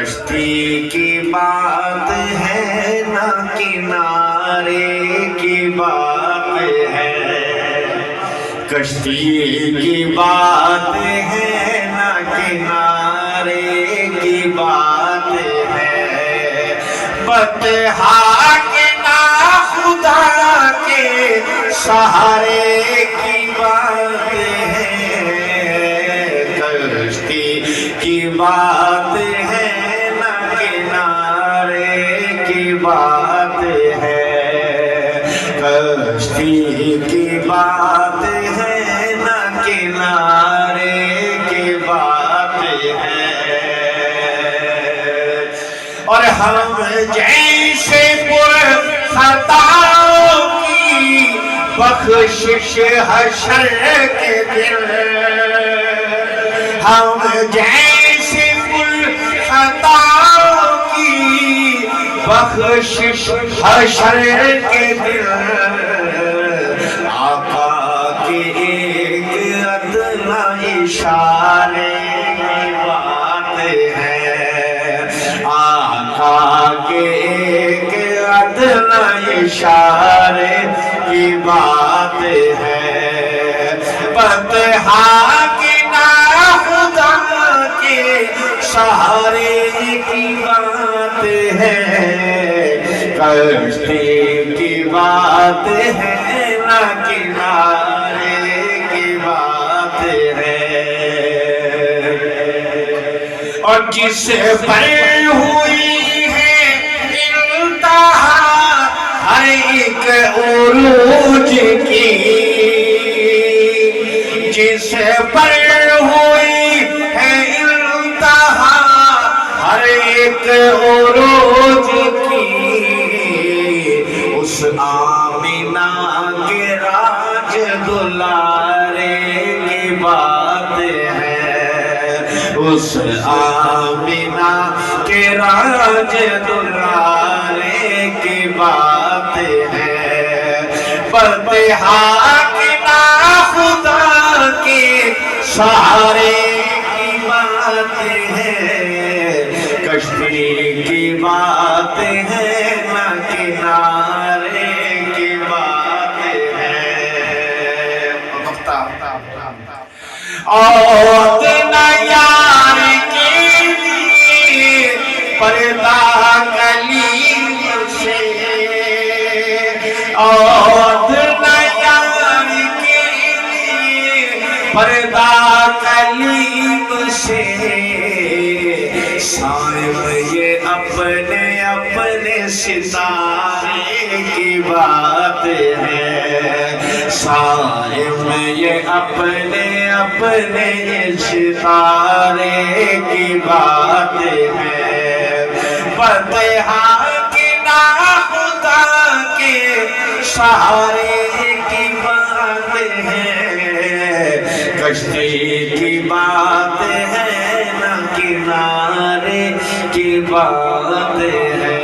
کشتی کی بات ہے نہ کنارے کی بات ہے، کشتی کی بات ہے نہ کنارے کی بات ہے، بطحا کے نہ خدا کے سہارے کی بات ہے، کشتی کی بات ہے نہ کنارے کی بات ہے، کشتی کی بات ہے نہ کنارے کی بات ہے۔ اور ہم جیسے پر خطاؤں کی بخشش حشر کے دن، ہم جیسے پر خطاؤں کی بخشش حشر کے دن، آقا کے ایک ادنا اشارے کی بات ہے، آقا کے ایک ادنا اشارے کی بات ہے، بطحا کے نہ خدا کے سہارے کی بات ہے، کشتی کی بات ہے نہ کنارے کی بات ہے۔ اور جس پر ہوئی ہے انتہا ہر ایک عروج کی، جس پر ہوئی ہے انتہا ہر ایک عروج کی، اس آمینہ کے راج دلارے کی بات ہے، اس آمینہ کے راج دلارے کی بات ہے، بطحا کے نہ خدا کے سہارے کی بات ہے، کشتی کی بات ہے نہ کنارے کی بات ہے۔ اور نہ یار کے لیے پردہ کلیم سے، اور نہ یار کے لیے پردہ کلیم سے، صائب یہ اپنے اپنے ستارے کی بات ہے، صائب یہ اپنے اپنے ستارے کی بات ہے، بطحا کے نہ خدا کے سہارے کی بات ہے، کشتی کی بات ہے نہ کنارے کی بات ہے۔